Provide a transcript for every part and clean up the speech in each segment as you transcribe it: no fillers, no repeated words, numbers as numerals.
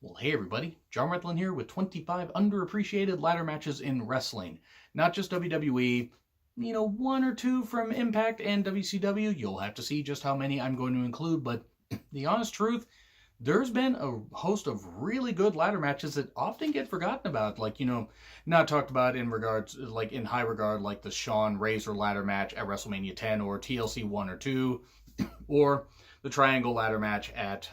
Well, hey everybody, John Redlin here with 25 underappreciated ladder matches in wrestling. Not just WWE, one or two from Impact and WCW. You'll have to see just how many I'm going to include, but the honest truth, there's been a host of really good ladder matches that often get forgotten about. Not talked about in regards, like in high regard, like the Shawn Razor ladder match at WrestleMania 10 or TLC 1 or 2, or the Triangle ladder match at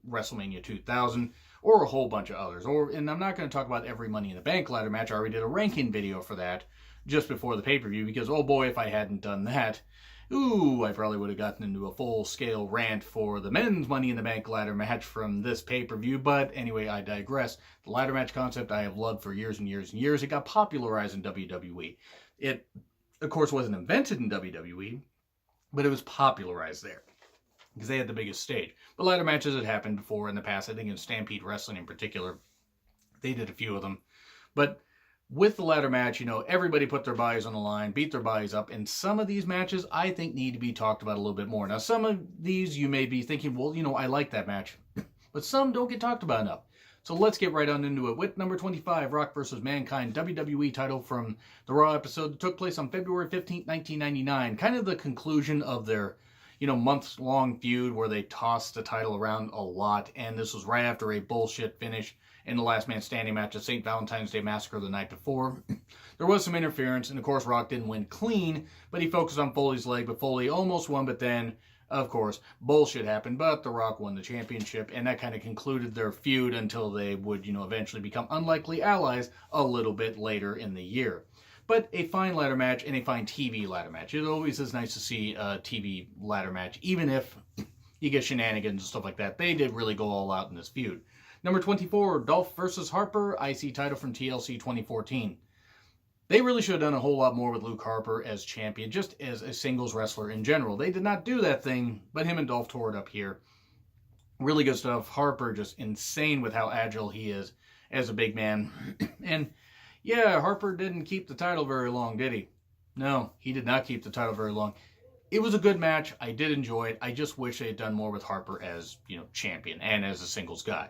WrestleMania 2000, or a whole bunch of others. And I'm not going to talk about every Money in the Bank ladder match. I already did a ranking video for that just before the pay-per-view, because oh boy, if I hadn't done that, I probably would have gotten into a full-scale rant for the men's Money in the Bank ladder match from this pay-per-view. But anyway, I digress. The ladder match concept I have loved for years and years and years. It got popularized in WWE. It, of course, wasn't invented in WWE, but it was popularized there because they had the biggest stage. The ladder matches had happened before in the past. I think in Stampede Wrestling in particular, they did a few of them. But with the ladder match, everybody put their bodies on the line, beat their bodies up, and some of these matches I think need to be talked about a little bit more. Now, some of these you may be thinking, well, I like that match, but some don't get talked about enough. So let's get right on into it with number 25, Rock vs. Mankind, WWE title from the Raw episode that took place on February 15th, 1999. Kind of the conclusion of their months-long feud where they tossed the title around a lot, and this was right after a bullshit finish in the Last Man Standing match at St. Valentine's Day Massacre the night before. There was some interference, and of course Rock didn't win clean, but he focused on Foley's leg, but Foley almost won, but then, of course, bullshit happened, but The Rock won the championship, and that kind of concluded their feud until they would, eventually become unlikely allies a little bit later in the year. But a fine ladder match and a fine TV ladder match. It always is nice to see a TV ladder match, even if you get shenanigans and stuff like that. They did really go all out in this feud. Number 24, Dolph versus Harper, IC title from TLC 2014. They really should have done a whole lot more with Luke Harper as champion, just as a singles wrestler in general. They did not do that thing, but him and Dolph tore it up here. Really good stuff. Harper just insane with how agile he is as a big man. And yeah, Harper didn't keep the title very long, did he? No, he did not keep the title very long. It was a good match. I did enjoy it. I just wish they had done more with Harper as, champion and as a singles guy.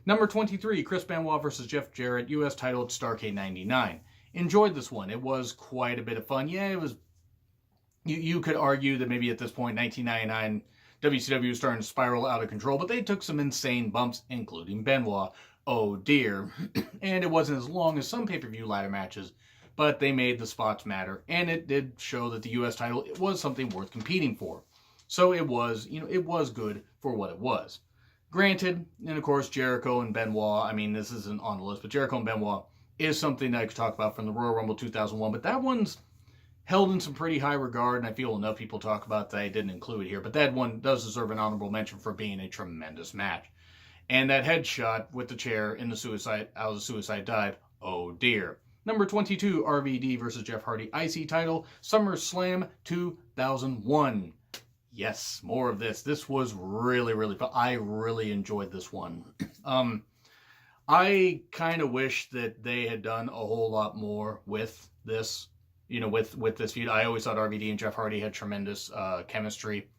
Number 23, Chris Benoit versus Jeff Jarrett, U.S. title at Starrcade 99. Enjoyed this one. It was quite a bit of fun. Yeah, it was. You could argue that maybe at this point, 1999, WCW was starting to spiral out of control, but they took some insane bumps, including Benoit. Oh dear. And it wasn't as long as some pay-per-view ladder matches, but they made the spots matter, and it did show that the U.S. title was something worth competing for. So it was, it was good for what it was. Granted, and of course, Jericho and Benoit, this isn't on the list, but Jericho and Benoit is something that I could talk about from the Royal Rumble 2001, but that one's held in some pretty high regard, and I feel enough people talk about that I didn't include it here, but that one does deserve an honorable mention for being a tremendous match. And that headshot with the chair in the suicide dive, oh dear. Number 22, RVD versus Jeff Hardy, IC title, SummerSlam 2001. Yes, more of this. This was really, really fun. I really enjoyed this one. I kind of wish that they had done a whole lot more with this, with this feud. I always thought RVD and Jeff Hardy had tremendous chemistry.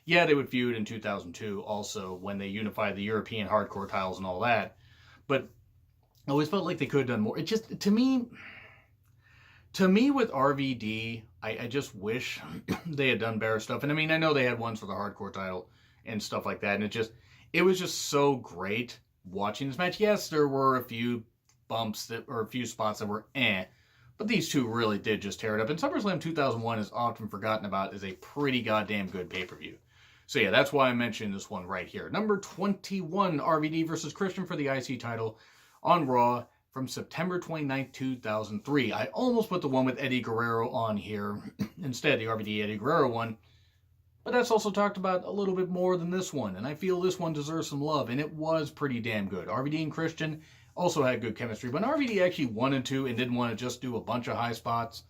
Yeah, they would feud in 2002 also when they unified the European hardcore titles and all that. But I always felt like they could have done more. It just, to me with RVD, I just wish they had done better stuff. And I know they had ones for the hardcore title and stuff like that. And it was just so great watching this match. Yes, there were a few bumps or a few spots that were but these two really did just tear it up. And SummerSlam 2001 is often forgotten about as a pretty goddamn good pay-per-view. So yeah, that's why I mentioned this one right here. Number 21, RVD versus Christian for the IC title on Raw from September 29th, 2003. I almost put the one with Eddie Guerrero on here instead, the RVD Eddie Guerrero one. But that's also talked about a little bit more than this one, and I feel this one deserves some love, and it was pretty damn good. RVD and Christian also had good chemistry. When RVD actually wanted to and didn't want to just do a bunch of high spots,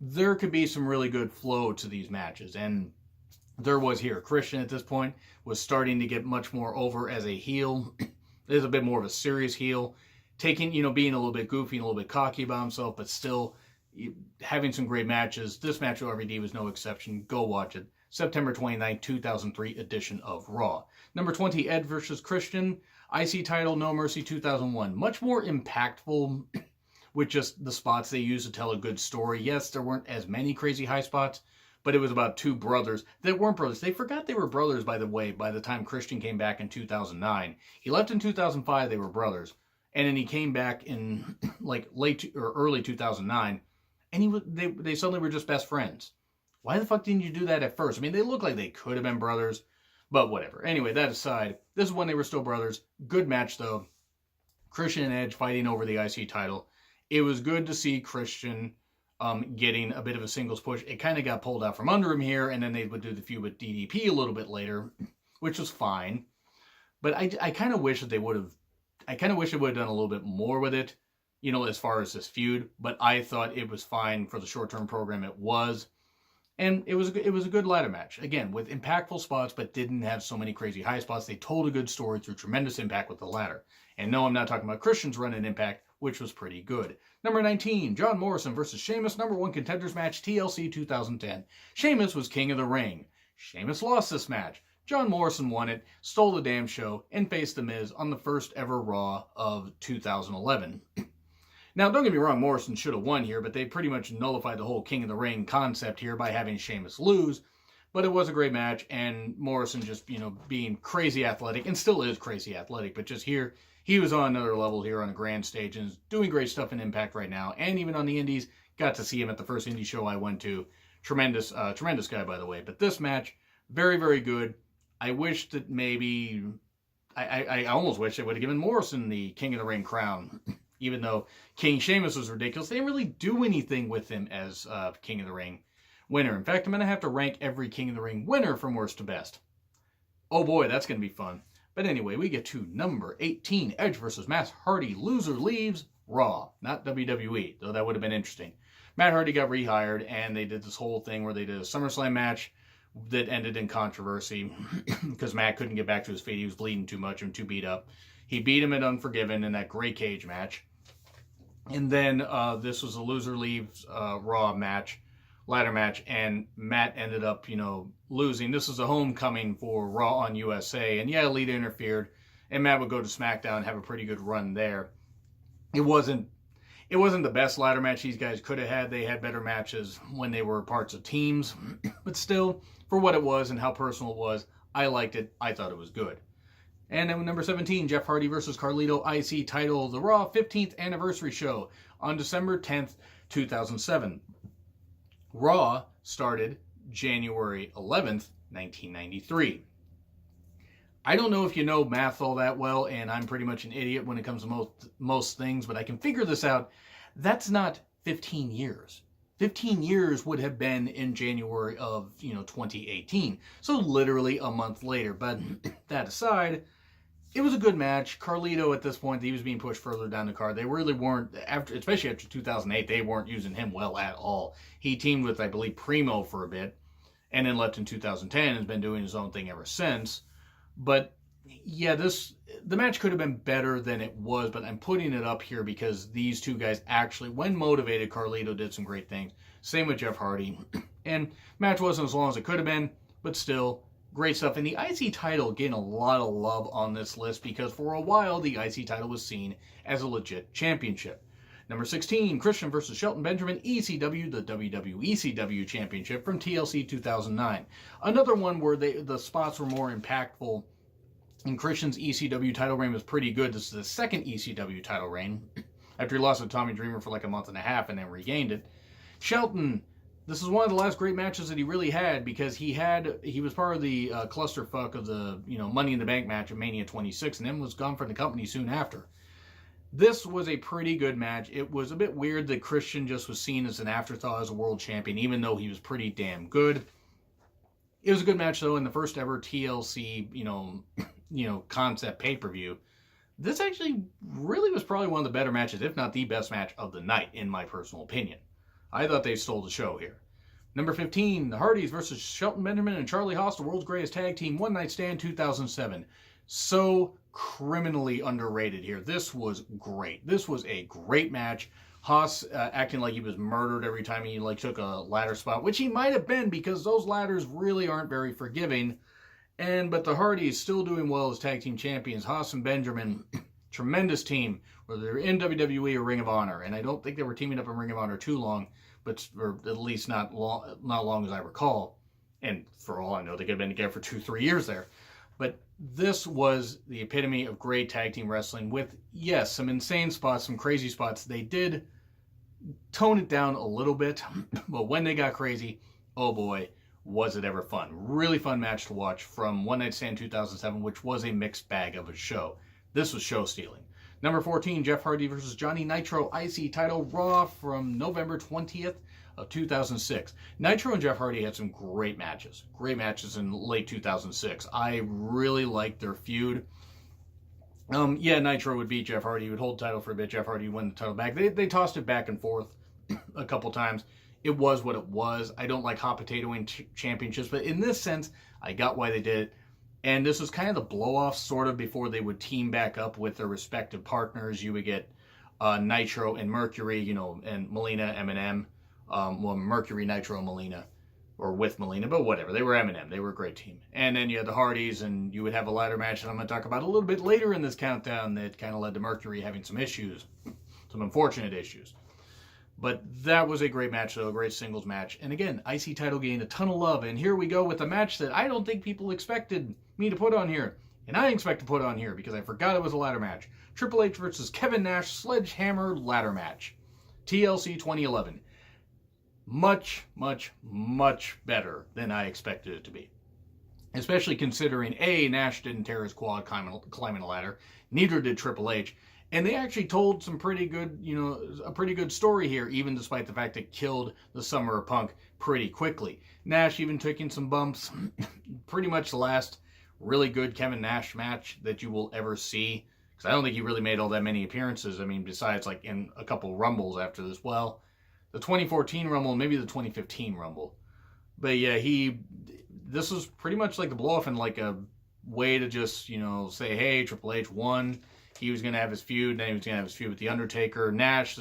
there could be some really good flow to these matches, and there was here. Christian at this point was starting to get much more over as a heel. Is a bit more of a serious heel. Taking, being a little bit goofy and a little bit cocky about himself, but still having some great matches. This match with RVD was no exception. Go watch it. September 29th, 2003 edition of Raw. Number 20, Ed versus Christian. IC title, No Mercy 2001. Much more impactful with just the spots they used to tell a good story. Yes, there weren't as many crazy high spots, but it was about two brothers that weren't brothers. They forgot they were brothers, by the way, by the time Christian came back in 2009. He left in 2005, they were brothers. And then he came back in like late or early 2009, and they suddenly were just best friends. Why the fuck didn't you do that at first? I mean, they look like they could have been brothers, but whatever. Anyway, that aside, this is when they were still brothers. Good match, though. Christian and Edge fighting over the IC title. It was good to see Christian getting a bit of a singles push. It kind of got pulled out from under him here, and then they would do the feud with DDP a little bit later, which was fine. But I kind of wish that they would have. I kind of wish they would have done a little bit more with it, you know, as far as this feud. But I thought it was fine for the short-term program it was. And it was a good ladder match. Again, with impactful spots, but didn't have so many crazy high spots. They told a good story through tremendous impact with the ladder. And no, I'm not talking about Christian's run in Impact, which was pretty good. Number 19, John Morrison versus Sheamus, number 1 contenders match, TLC 2010. Sheamus was king of the ring. Sheamus lost this match. John Morrison won it, stole the damn show, and faced The Miz on the first ever Raw of 2011. Now, don't get me wrong, Morrison should have won here, but they pretty much nullified the whole King of the Ring concept here by having Sheamus lose. But it was a great match, and Morrison just, you know, being crazy athletic, and still is crazy athletic, but just here, he was on another level here on a grand stage, and is doing great stuff in Impact right now, and even on the Indies. Got to see him at the first indie show I went to. Tremendous guy, by the way. But this match, very, very good. I wish that maybe, I almost wish they would have given Morrison the King of the Ring crown. Even though King Sheamus was ridiculous, they didn't really do anything with him as King of the Ring winner. In fact, I'm going to have to rank every King of the Ring winner from worst to best. Oh boy, that's going to be fun. But anyway, we get to number 18, Edge versus Matt Hardy. Loser leaves Raw, not WWE, though that would have been interesting. Matt Hardy got rehired, and they did this whole thing where they did a SummerSlam match that ended in controversy because Matt couldn't get back to his feet. He was bleeding too much and too beat up. He beat him at Unforgiven in that great cage match. And then this was a loser leaves Raw match, ladder match, and Matt ended up, you know, losing. This was a homecoming for Raw on USA, and yeah, Lita interfered, and Matt would go to SmackDown and have a pretty good run there. It wasn't the best ladder match these guys could have had. They had better matches when they were parts of teams, but still, for what it was and how personal it was, I liked it. I thought it was good. And then number 17, Jeff Hardy versus Carlito IC title, the Raw 15th anniversary show on December 10th, 2007. Raw started January 11th, 1993. I don't know if you know math all that well, and I'm pretty much an idiot when it comes to most things, but I can figure this out. That's not 15 years. 15 years would have been in January of, 2018. So literally a month later. But that aside, it was a good match. Carlito at this point, he was being pushed further down the card. They really weren't, especially after 2008, they weren't using him well at all. He teamed with, I believe, Primo for a bit, and then left in 2010 and has been doing his own thing ever since. But yeah, the match could have been better than it was, but I'm putting it up here because these two guys actually, when motivated, Carlito did some great things. Same with Jeff Hardy. And match wasn't as long as it could have been, but still, great stuff. And the IC title gained a lot of love on this list because for a while, the IC title was seen as a legit championship. Number 16, Christian versus Shelton Benjamin, ECW, the WWECW Championship from TLC 2009. Another one where the spots were more impactful, and Christian's ECW title reign was pretty good. This is the second ECW title reign, after he lost to Tommy Dreamer for like a month and a half and then regained it. Shelton, this is one of the last great matches that he really had because he was part of the clusterfuck of the Money in the Bank match at Mania 26 and then was gone from the company soon after. This was a pretty good match. It was a bit weird that Christian just was seen as an afterthought as a world champion, even though he was pretty damn good. It was a good match, though, in the first ever TLC, concept pay-per-view. This actually really was probably one of the better matches, if not the best match of the night, in my personal opinion. I thought they stole the show here. Number 15, the Hardys versus Shelton Benjamin and Charlie Haas, the world's greatest tag team, One Night Stand 2007. So criminally underrated here. This was great. This was a great match. Haas acting like he was murdered every time he took a ladder spot, which he might have been because those ladders really aren't very forgiving. But the Hardys still doing well as tag team champions. Haas and Benjamin, tremendous team, whether they're in WWE or Ring of Honor. And I don't think they were teaming up in Ring of Honor too long, or at least not long as I recall. And for all I know, they could have been together for 2-3 years there. But this was the epitome of great tag team wrestling with, yes, some insane spots, some crazy spots. They did tone it down a little bit, but when they got crazy, oh boy, was it ever fun. Really fun match to watch from One Night Stand 2007, which was a mixed bag of a show. This was show stealing. Number 14, Jeff Hardy versus Johnny Nitro IC title, Raw, from November 20th of 2006. Nitro and Jeff Hardy had some great matches in late 2006. I really liked their feud. Nitro would beat Jeff Hardy. He would hold the title for a bit. Jeff Hardy would win the title back. They tossed it back and forth a couple times. It was what it was. I don't like hot potatoing championships, but in this sense, I got why they did it. And this was kind of the blow-off, sort of, before they would team back up with their respective partners. You would get Nitro and Mercury, and Melina, Eminem. Mercury, Nitro, and Melina. Or with Melina, but whatever. They were Eminem. They were a great team. And then you had the Hardys, and you would have a ladder match that I'm going to talk about a little bit later in this countdown that kind of led to Mercury having some issues. Some unfortunate issues. But that was a great match, though, a great singles match. And again, IC title gained a ton of love. And here we go with a match that I don't think people expected me to put on here. And I expect to put on here because I forgot it was a ladder match. Triple H versus Kevin Nash Sledgehammer ladder match. TLC 2011. Much, much, much better than I expected it to be. Especially considering, A, Nash didn't tear his quad climbing a ladder. Neither did Triple H. And they actually told some pretty good, a pretty good story here, even despite the fact it killed the Summer of Punk pretty quickly. Nash even taking some bumps. Pretty much the last really good Kevin Nash match that you will ever see. Because I don't think he really made all that many appearances. I mean, besides like in a couple Rumbles after this. Well, the 2014 Rumble, maybe the 2015 Rumble. But yeah, this was pretty much like the blow-off and like a way to just, say, hey, Triple H won. He was going to have his feud, then he was going to have his feud with The Undertaker. Nash,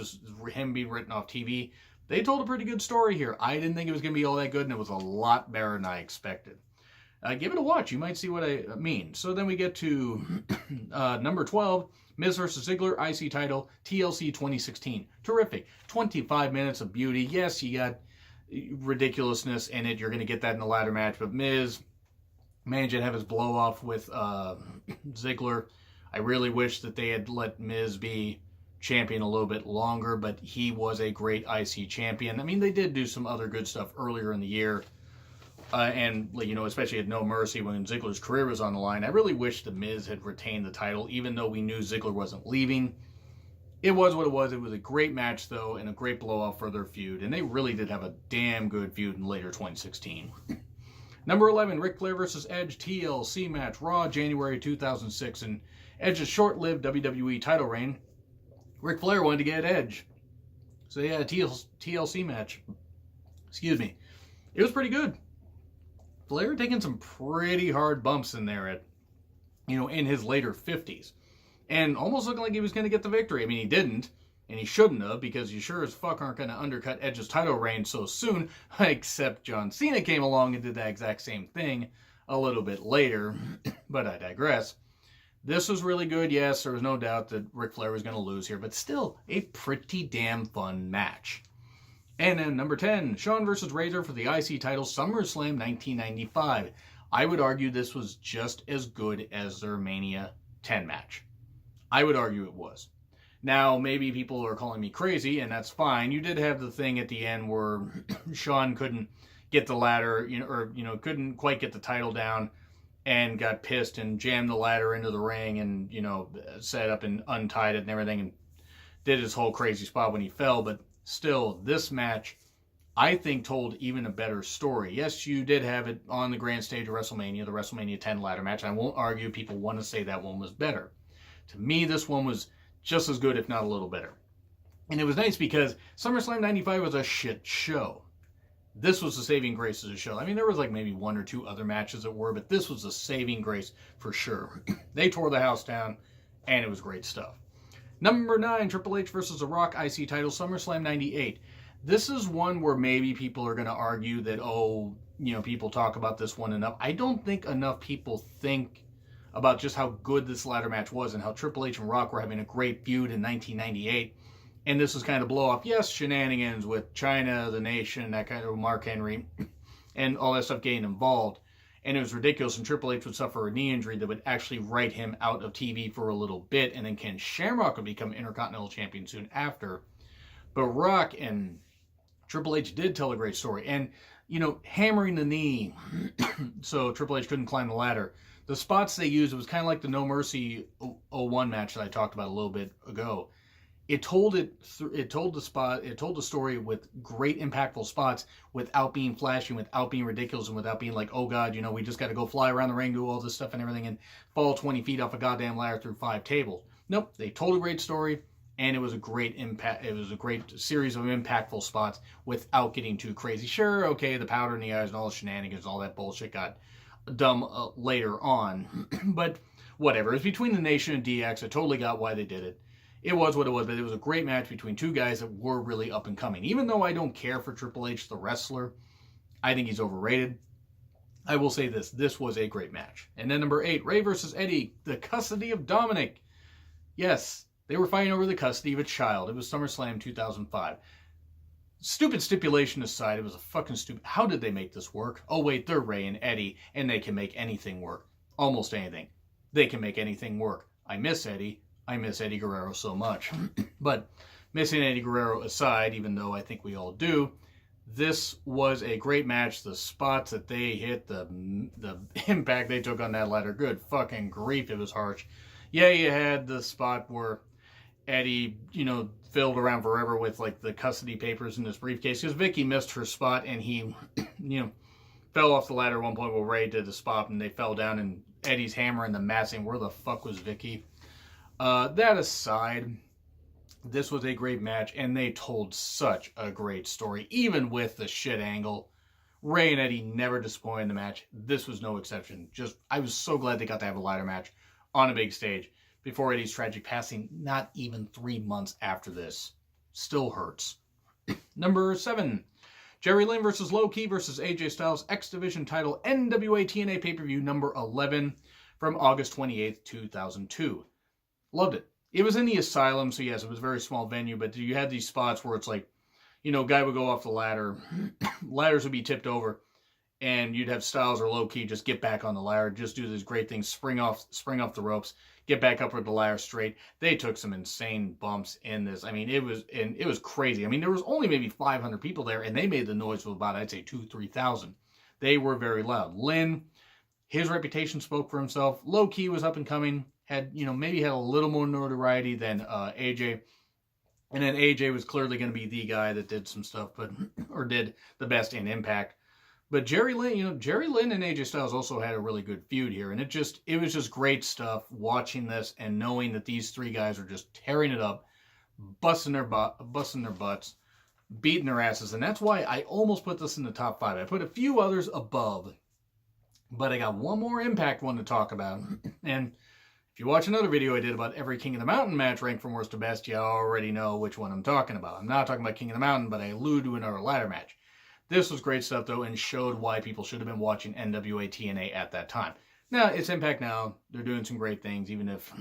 him being written off TV. They told a pretty good story here. I didn't think it was going to be all that good, and it was a lot better than I expected. Give it a watch. You might see what I mean. So then we get to number 12, Miz vs. Ziggler, IC title, TLC 2016. Terrific. 25 minutes of beauty. Yes, you got ridiculousness in it. You're going to get that in the ladder match, but Miz managed to have his blow-off with Ziggler. I really wish that they had let Miz be champion a little bit longer, but he was a great IC champion. I mean, they did do some other good stuff earlier in the year, and especially at No Mercy when Ziggler's career was on the line. I really wish the Miz had retained the title, even though we knew Ziggler wasn't leaving. It was what it was. It was a great match, though, and a great blow-off for their feud, and they really did have a damn good feud in later 2016. Number 11, Ric Flair vs. Edge TLC match, Raw, January 2006, and Edge's short-lived WWE title reign. Ric Flair wanted to get Edge. So yeah, TLC match. Excuse me. It was pretty good. Flair taking some pretty hard bumps in there at, in his later 50s. And almost looking like he was going to get the victory. I mean, he didn't. And he shouldn't have, because you sure as fuck aren't going to undercut Edge's title reign so soon, except John Cena came along and did that exact same thing a little bit later. But I digress. This was really good. Yes, there was no doubt that Ric Flair was going to lose here, but still a pretty damn fun match. And then number 10, Shawn vs. Razor for the IC title, SummerSlam 1995. I would argue this was just as good as their Mania 10 match. I would argue it was. Now, maybe people are calling me crazy, and that's fine. You did have the thing at the end where Shawn couldn't get the ladder, couldn't quite get the title down, and got pissed and jammed the ladder into the ring and, set up and untied it and everything and did his whole crazy spot when he fell. But still, this match, I think, told even a better story. Yes, you did have it on the grand stage of WrestleMania, the WrestleMania 10 ladder match. I won't argue people want to say that one was better. To me, this one was just as good, if not a little better. And it was nice because SummerSlam 95 was a shit show. This was the saving grace of the show. I mean, there was like maybe one or two other matches that were, but this was the saving grace for sure. They tore the house down, and it was great stuff. Number 9, Triple H versus The Rock IC title, SummerSlam 98. This is one where maybe people are going to argue that, people talk about this one enough. I don't think enough people think about just how good this ladder match was and how Triple H and Rock were having a great feud in 1998. And this was kind of blow off. Yes, shenanigans with China, the Nation, that kind of Mark Henry, and all that stuff getting involved. And it was ridiculous. And Triple H would suffer a knee injury that would actually write him out of TV for a little bit. And then Ken Shamrock would become Intercontinental Champion soon after. But Rock and Triple H did tell a great story. And, hammering the knee so Triple H couldn't climb the ladder. The spots they used, it was kind of like the No Mercy 01 match that I talked about a little bit ago. It told the story with great impactful spots without being flashy, without being ridiculous, and without being like, oh God, we just got to go fly around the ring, do all this stuff and everything, and fall 20 feet off a goddamn ladder through 5 tables. Nope, they told a great story, and it was a great impact. It was a great series of impactful spots without getting too crazy. Sure, okay, the powder in the eyes and all the shenanigans, all that bullshit got dumb later on, but whatever. It was between the Nation and DX. I totally got why they did it. It was what it was, but it was a great match between two guys that were really up and coming. Even though I don't care for Triple H, the wrestler, I think he's overrated. I will say this. This was a great match. And then number 8, Rey versus Eddie, the custody of Dominic. Yes, they were fighting over the custody of a child. It was SummerSlam 2005. Stupid stipulation aside, it was a fucking stupid... How did they make this work? Oh, wait, they're Rey and Eddie, and they can make anything work. Almost anything. They can make anything work. I miss Eddie. I miss Eddie Guerrero so much. But missing Eddie Guerrero aside, even though I think we all do, this was a great match. The spots that they hit, the impact they took on that ladder, good fucking grief, it was harsh. Yeah, you had the spot where Eddie, filled around forever with like the custody papers in his briefcase because Vicky missed her spot and he, fell off the ladder at one point where Rey did the spot and they fell down and Eddie's hammering the mat saying, where the fuck was Vicky? That aside, this was a great match, and they told such a great story, even with the shit angle. Rey and Eddie never disappointed in the match. This was no exception. I was so glad they got to have a ladder match on a big stage before Eddie's tragic passing, not even 3 months after this. Still hurts. Number 7, Jerry Lynn versus Low Ki versus AJ Styles X Division title NWA TNA pay-per-view number 11 from August 28th, 2002. Loved it. It was in the Asylum, so yes, it was a very small venue, but you had these spots where it's like, guy would go off the ladder, ladders would be tipped over, and you'd have Styles or Low Ki just get back on the ladder, just do these great things, spring off the ropes, get back up with the ladder straight. They took some insane bumps in this. I mean, it was crazy. I mean, there was only maybe 500 people there, and they made the noise of about, I'd say, 2,000-3,000. They were very loud. Lynn, his reputation spoke for himself. Low Ki was up and coming. Maybe had a little more notoriety than AJ. And then AJ was clearly going to be the guy that did some stuff, or did the best in Impact. But Jerry Lynn and AJ Styles also had a really good feud here. And it was just great stuff watching this and knowing that these three guys are just tearing it up, busting their butts, beating their asses. And that's why I almost put this in the top 5. I put a few others above, but I got one more Impact one to talk about. And if you watch another video I did about every King of the Mountain match ranked from worst to best, you already know which one I'm talking about. I'm not talking about King of the Mountain, but I allude to another ladder match. This was great stuff, though, and showed why people should have been watching NWA TNA at that time. Now, it's Impact now. They're doing some great things, even if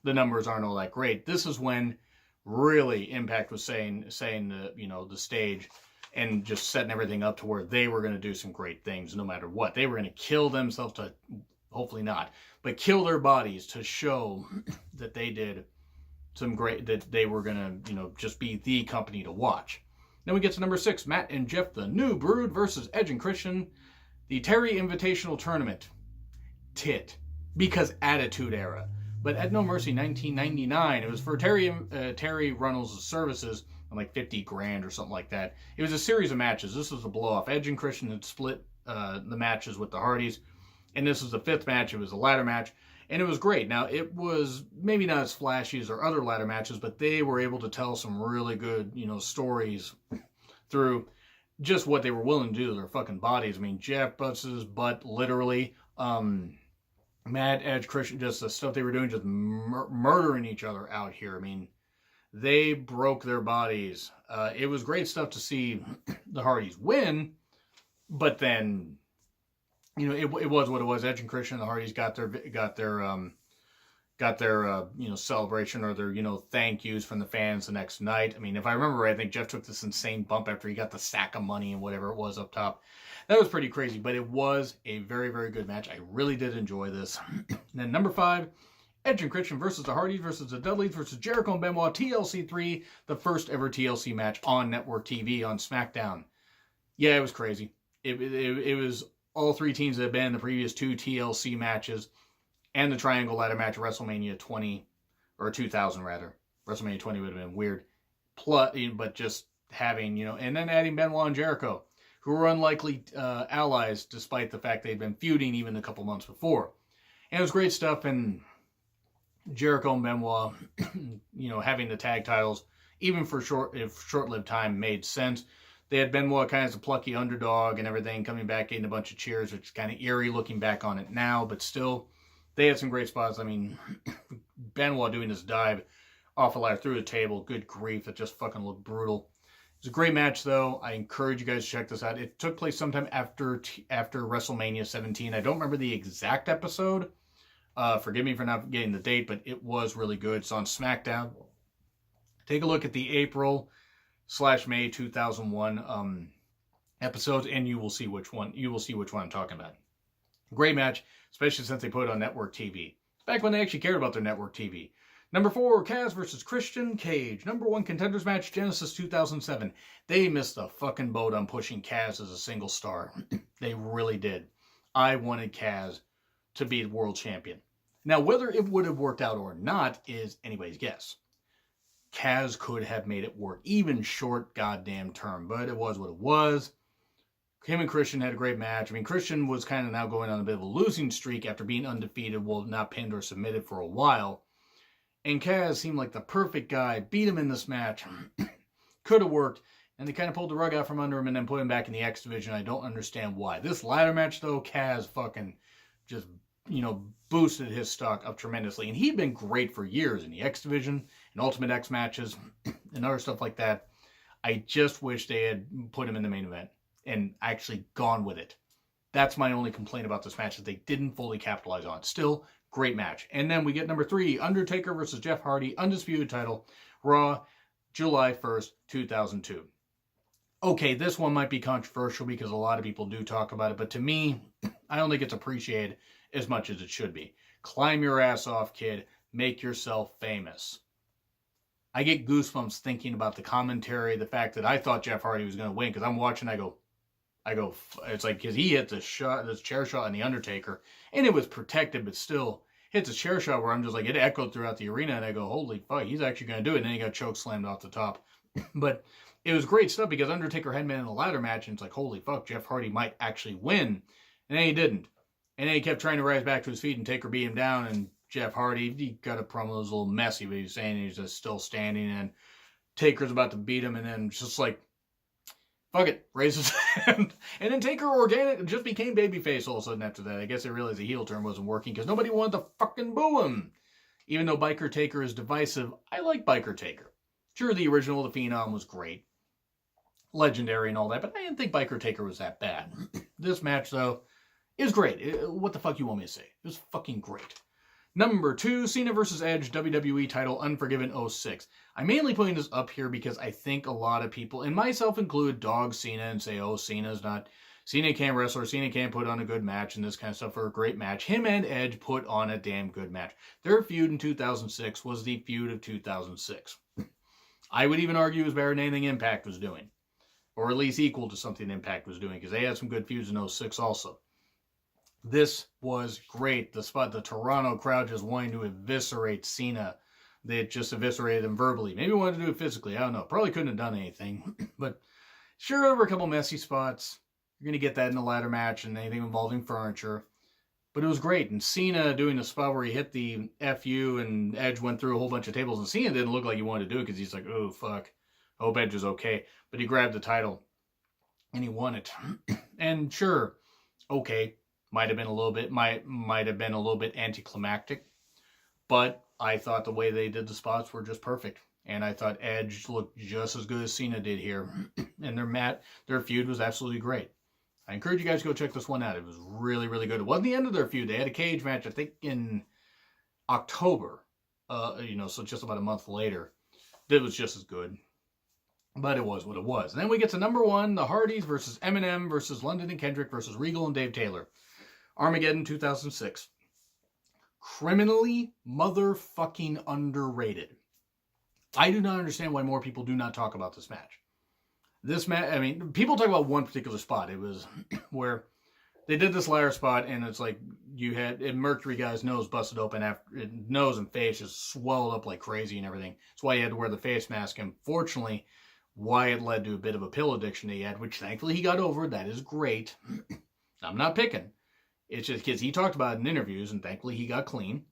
the numbers aren't all that great. This is when really Impact was saying the stage and just setting everything up to where they were going to do some great things no matter what. They were going to kill themselves to... Hopefully not, but kill their bodies to show that they did some great, that they were going to, just be the company to watch. Then we get to number 6, Matt and Jeff, the New Brood versus Edge and Christian, the Terry Invitational Tournament. Because Attitude Era. But at No Mercy 1999, it was for Terry Runnels' services, like $50,000 or something like that. It was a series of matches. This was a blow-off. Edge and Christian had split the matches with the Hardys. And this was the 5th match. It was a ladder match. And it was great. Now, it was maybe not as flashy as our other ladder matches, but they were able to tell some really good, stories through just what they were willing to do to their fucking bodies. I mean, Jeff busts his butt, literally. Matt, Edge, Christian, just the stuff they were doing, just murdering each other out here. I mean, they broke their bodies. It was great stuff to see the Hardys win. But then, you know, it was what it was. Edge and Christian and the Hardys got their you know, celebration or their, you know, thank yous from the fans the next night. I mean, if I remember right, I think Jeff took this insane bump after he got the sack of money and whatever it was up top. That was pretty crazy, but it was a very, very good match. I really did enjoy this. And then number 5, Edge and Christian versus the Hardys versus the Dudleys versus Jericho and Benoit, TLC 3, the first ever TLC match on network TV on SmackDown. Yeah, it was crazy. It was all 3 teams that had been in the previous 2 TLC matches and the Triangle Ladder match at WrestleMania 20, or 2000 rather. WrestleMania 20 would have been weird. Plus, but just having, you know, and then adding Benoit and Jericho, who were unlikely allies despite the fact they'd been feuding even a couple months before. And it was great stuff, and Jericho and Benoit, you know, having the tag titles, even for short-lived time, made sense. They had Benoit kind of as a plucky underdog and everything, coming back, getting a bunch of cheers, which is kind of eerie looking back on it now, but still, they had some great spots. I mean, Benoit doing this dive off a ladder through the table, good grief, it just fucking looked brutal. It was a great match, though. I encourage you guys to check this out. It took place sometime after WrestleMania 17. I don't remember the exact episode. Forgive me for not getting the date, but it was really good. It's on SmackDown. Take a look at the April/May 2001 episodes, and you will see which one I'm talking about. Great match, especially since they put it on network TV. Back when they actually cared about their network TV. Number 4, Kaz versus Christian Cage. Number 1 contenders match, Genesis 2007. They missed the fucking boat on pushing Kaz as a single star. They really did. I wanted Kaz to be world champion. Now, whether it would have worked out or not is anybody's guess. Kaz could have made it work, even short goddamn term, but it was what it was. Him and Christian had a great match. I mean, Christian was kind of now going on a bit of a losing streak after being undefeated, well, not pinned or submitted for a while. And Kaz seemed like the perfect guy, beat him in this match. Could have worked, and they kind of pulled the rug out from under him and then put him back in the X Division. I don't understand why. This ladder match, though, Kaz fucking just, you know, boosted his stock up tremendously. And he'd been great for years in the X Division and Ultimate X matches and other stuff like that. I just wish they had put him in the main event and actually gone with it. That's my only complaint about this match, that they didn't fully capitalize on it. Still, great match. And then we get number 3, Undertaker versus Jeff Hardy, undisputed title, Raw, July 1st, 2002. Okay, this one might be controversial because a lot of people do talk about it, but to me, I don't think it's appreciated as much as it should be. Climb your ass off, kid. Make yourself famous. I get goosebumps thinking about the commentary, the fact that I thought Jeff Hardy was going to win, because I'm watching, I go, it's like, because he hit this chair shot on The Undertaker, and it was protected, but still hits a chair shot where I'm just like, it echoed throughout the arena, and I go, holy fuck, he's actually going to do it, and then he got choke slammed off the top. But it was great stuff, because Undertaker had been in a ladder match, and it's like, holy fuck, Jeff Hardy might actually win, and then he didn't. And then he kept trying to rise back to his feet, and Taker beat him down, and Jeff Hardy, he got a promo that was a little messy, but he was saying he's just still standing, and Taker's about to beat him, and then just like, fuck it, raises his hand. And then Taker organic just became babyface all of a sudden after that. I guess they realized the heel turn wasn't working because nobody wanted to fucking boo him. Even though Biker Taker is divisive, I like Biker Taker. Sure, the original, The Phenom, was great. Legendary and all that, but I didn't think Biker Taker was that bad. This match, though, is great. What the fuck you want me to say? It was fucking great. Number 2, Cena vs. Edge, WWE title, Unforgiven 06. I'm mainly putting this up here because I think a lot of people, and myself included, dog Cena and say, oh, Cena can't wrestle, or Cena can't put on a good match and this kind of stuff for a great match. Him and Edge put on a damn good match. Their feud in 2006 was the feud of 2006. I would even argue it was better than anything Impact was doing. Or at least equal to something Impact was doing, because they had some good feuds in 06 also. This was great. The Toronto crowd just wanting to eviscerate Cena. They had just eviscerated him verbally. Maybe wanted to do it physically. I don't know. Probably couldn't have done anything. But sure, there were a couple messy spots. You're going to get that in a ladder match and anything involving furniture. But it was great. And Cena doing the spot where he hit the FU and Edge went through a whole bunch of tables. And Cena didn't look like he wanted to do it because he's like, oh, fuck. I hope Edge is okay. But he grabbed the title and he won it. And sure, okay. Might have been a little bit anticlimactic, but I thought the way they did the spots were just perfect, and I thought Edge looked just as good as Cena did here, and their feud was absolutely great. I encourage you guys to go check this one out. It was really, really good. It wasn't the end of their feud. They had a cage match, I think, in October. So just about a month later. It was just as good. But it was what it was. And then we get to number 1, the Hardys versus Eminem versus London and Kendrick versus Regal and Dave Taylor. Armageddon 2006. Criminally motherfucking underrated. I do not understand why more people do not talk about this match. This match, I mean, people talk about one particular spot. It was where they did this ladder spot, and it's like you had Mercury guy's nose busted open, after nose and face just swelled up like crazy and everything. That's why he had to wear the face mask. Unfortunately, why it led to a bit of a pill addiction he had, which thankfully he got over. That is great. I'm not picking. It's just because he talked about it in interviews, and thankfully he got clean.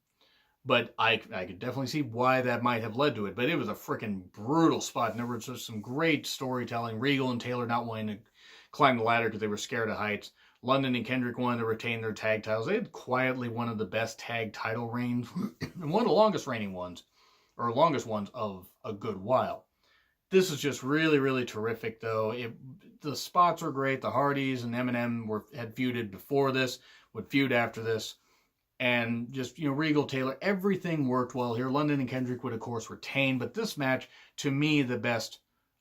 But I could definitely see why that might have led to it. But it was a freaking brutal spot. And there was just some great storytelling. Regal and Taylor not wanting to climb the ladder because they were scared of heights. London and Kendrick wanted to retain their tag titles. They had quietly one of the best tag title reigns. And one of the longest reigning ones. Or longest ones of a good while. This is just really, really terrific, though. The spots were great. The Hardys and Eminem had feuded before this. Would feud after this. And just, Regal, Taylor, everything worked well here. London and Kendrick would, of course, retain. But this match, to me, the best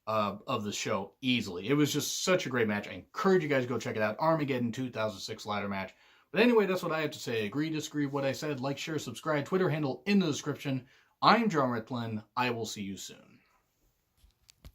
of the show, easily. It was just such a great match. I encourage you guys to go check it out. Armageddon 2006 ladder match. But anyway, that's what I have to say. Agree, disagree with what I said. Like, share, subscribe. Twitter handle in the description. I'm John Ritlin. I will see you soon.